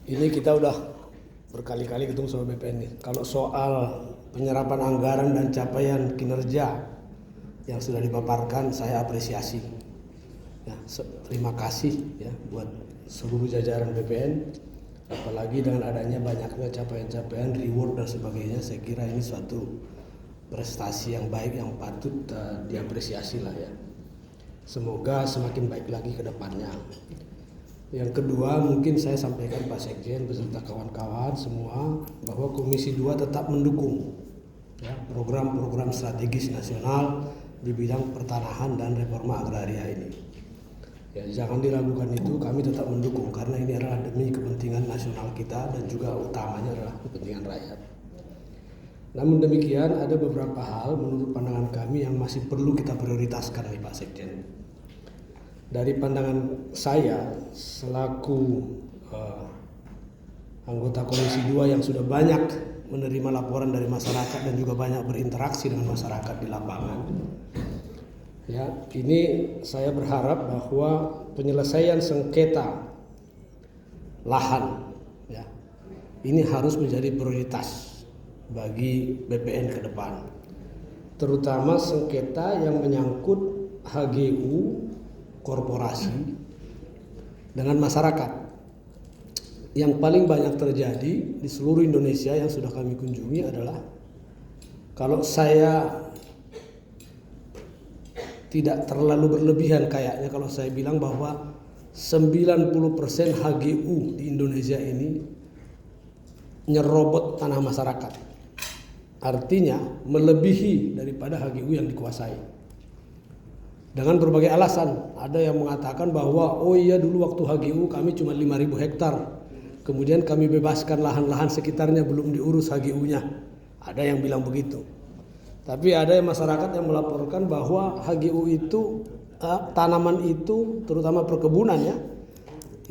Ini kita udah berkali-kali ketemu sama BPN nih. Kalau soal penyerapan anggaran dan capaian kinerja yang sudah dipaparkan, saya apresiasi. Ya, terima kasih ya buat seluruh jajaran BPN. Apalagi dengan adanya banyaknya capaian-capaian, reward dan sebagainya, saya kira ini suatu prestasi yang baik yang patut diapresiasi lah ya. Semoga semakin baik lagi ke depannya. Yang kedua, mungkin saya sampaikan Pak Sekjen beserta kawan-kawan semua bahwa Komisi 2 tetap mendukung ya, program-program strategis nasional di bidang pertanahan dan reforma agraria ini. Ya, jangan diragukan itu, kami tetap mendukung karena ini adalah demi kepentingan nasional kita dan juga utamanya adalah kepentingan rakyat. Namun demikian, ada beberapa hal menurut pandangan kami yang masih perlu kita prioritaskan nih Pak Sekjen. Dari pandangan saya selaku anggota Komisi 2 yang sudah banyak menerima laporan dari masyarakat dan juga banyak berinteraksi dengan masyarakat di lapangan, ya, ini saya berharap bahwa penyelesaian sengketa lahan ya, ini harus menjadi prioritas bagi BPN ke depan, terutama sengketa yang menyangkut HGU korporasi dengan masyarakat. Yang paling banyak terjadi di seluruh Indonesia yang sudah kami kunjungi adalah, kalau saya tidak terlalu berlebihan kayaknya kalau saya bilang bahwa 90% HGU di Indonesia ini nyerobot tanah masyarakat. Artinya melebihi daripada HGU yang dikuasai. Dengan berbagai alasan, ada yang mengatakan bahwa oh iya dulu waktu HGU kami cuma 5.000 hektar, kemudian kami bebaskan lahan-lahan sekitarnya belum diurus HGU-nya. Ada yang bilang begitu. Tapi ada yang masyarakat yang melaporkan bahwa HGU itu tanaman itu, terutama perkebunan ya,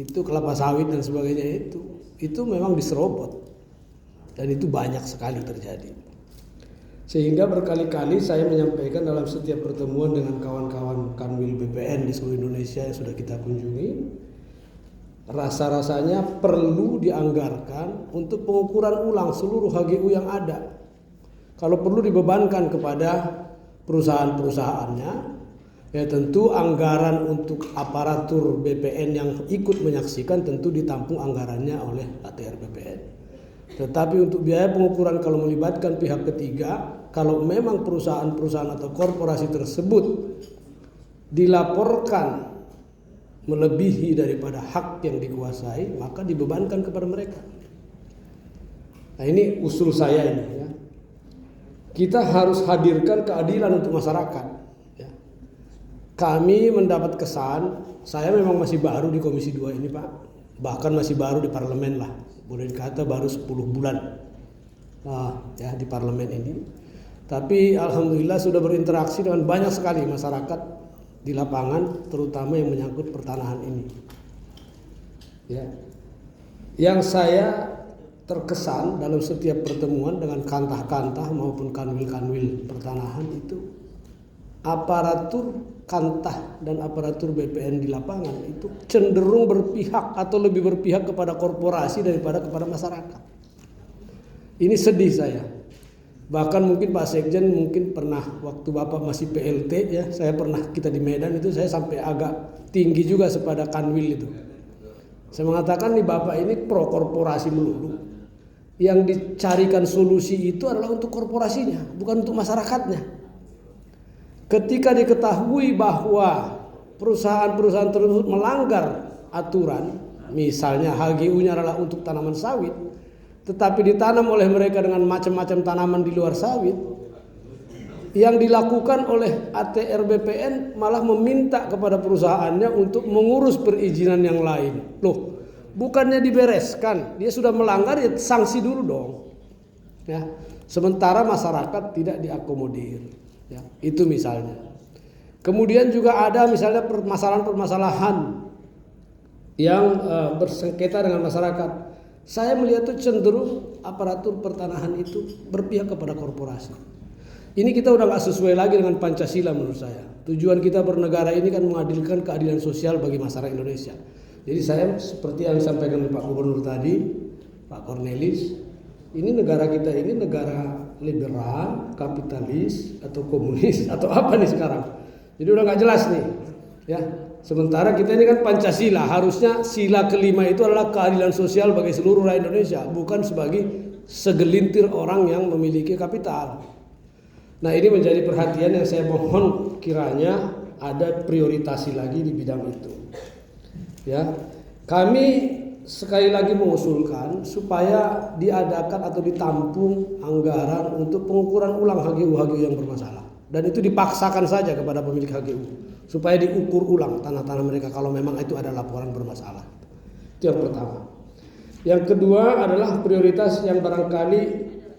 itu kelapa sawit dan sebagainya itu memang diserobot dan itu banyak sekali terjadi. Sehingga berkali-kali saya menyampaikan dalam setiap pertemuan dengan kawan-kawan Kanwil BPN di seluruh Indonesia yang sudah kita kunjungi, rasa-rasanya perlu dianggarkan untuk pengukuran ulang seluruh HGU yang ada. Kalau perlu dibebankan kepada perusahaan-perusahaannya, ya tentu anggaran untuk aparatur BPN yang ikut menyaksikan tentu ditampung anggarannya oleh ATR BPN. Tetapi untuk biaya pengukuran kalau melibatkan pihak ketiga, kalau memang perusahaan-perusahaan atau korporasi tersebut dilaporkan melebihi daripada hak yang dikuasai, maka dibebankan kepada mereka. Nah ini usul saya ini ya. Kita harus hadirkan keadilan untuk masyarakat ya. Kami mendapat kesan, saya memang masih baru di Komisi 2 ini Pak, bahkan masih baru di parlemen lah, boleh dikata baru 10 bulan ya di parlemen ini. Tapi alhamdulillah sudah berinteraksi dengan banyak sekali masyarakat di lapangan, terutama yang menyangkut pertanahan ini. Ya. Yang saya terkesan dalam setiap pertemuan dengan kantah-kantah maupun kanwil-kanwil pertanahan itu, aparatur kantah dan aparatur BPN di lapangan itu cenderung berpihak atau lebih berpihak kepada korporasi daripada kepada masyarakat. Ini sedih saya. Bahkan mungkin Pak Sekjen mungkin pernah waktu Bapak masih PLT ya, saya pernah kita di Medan itu saya sampai agak tinggi juga sepada kanwil itu. Saya mengatakan nih Bapak ini pro korporasi melulu. Yang dicarikan solusi itu adalah untuk korporasinya, bukan untuk masyarakatnya. Ketika diketahui bahwa perusahaan-perusahaan tersebut melanggar aturan, misalnya HGU-nya adalah untuk tanaman sawit, tetapi ditanam oleh mereka dengan macam-macam tanaman di luar sawit, yang dilakukan oleh ATR BPN malah meminta kepada perusahaannya untuk mengurus perizinan yang lain. Loh, bukannya dibereskan, dia sudah melanggar ya sanksi dulu dong. Ya, sementara masyarakat tidak diakomodir. Ya, itu misalnya. Kemudian juga ada misalnya permasalahan-permasalahan yang bersengketa dengan masyarakat. Saya melihat itu cenderung aparatur pertanahan itu berpihak kepada korporasi. Ini kita udah gak sesuai lagi dengan Pancasila menurut saya. Tujuan kita bernegara ini kan mengadilkan keadilan sosial bagi masyarakat Indonesia. Jadi saya seperti yang disampaikan Pak Gubernur tadi, Pak Cornelis, ini negara kita ini negara liberal, kapitalis, atau komunis, atau apa nih sekarang? Jadi udah nggak jelas nih, ya. Sementara kita ini kan Pancasila, harusnya sila kelima itu adalah keadilan sosial bagi seluruh rakyat Indonesia, bukan sebagai segelintir orang yang memiliki kapital. Nah, ini menjadi perhatian yang saya mohon kiranya ada prioritasi lagi di bidang itu. Ya, kami sekali lagi mengusulkan supaya diadakan atau ditampung anggaran untuk pengukuran ulang HGU-HGU yang bermasalah, dan itu dipaksakan saja kepada pemilik HGU supaya diukur ulang tanah-tanah mereka kalau memang itu ada laporan bermasalah. Itu yang pertama. Yang kedua adalah prioritas yang barangkali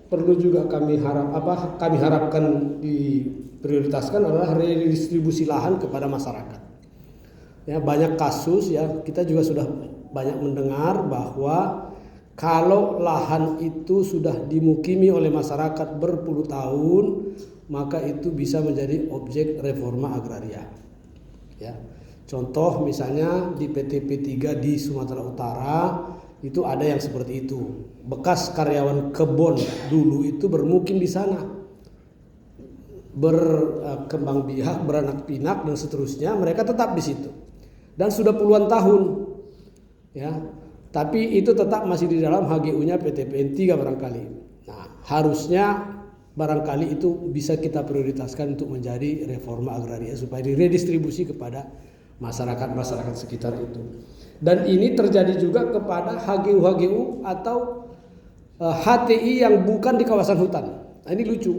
perlu juga kami harapkan diprioritaskan adalah redistribusi lahan kepada masyarakat. Ya, banyak kasus ya, kita juga sudah banyak mendengar bahwa kalau lahan itu sudah dimukimi oleh masyarakat berpuluh tahun, maka itu bisa menjadi objek reforma agraria. Ya, contoh misalnya di PT P3 di Sumatera Utara itu ada yang seperti itu. Bekas karyawan kebon dulu itu bermukim di sana, berkembang biak, beranak pinak dan seterusnya. Mereka tetap di situ dan sudah puluhan tahun, ya. Tapi itu tetap masih di dalam HGU-nya PT PN3 barangkali. Nah, harusnya barangkali itu bisa kita prioritaskan untuk menjadi reforma agraria supaya diredistribusi kepada masyarakat sekitar itu. Dan ini terjadi juga kepada HGU-HGU atau HTI yang bukan di kawasan hutan. Nah, ini lucu.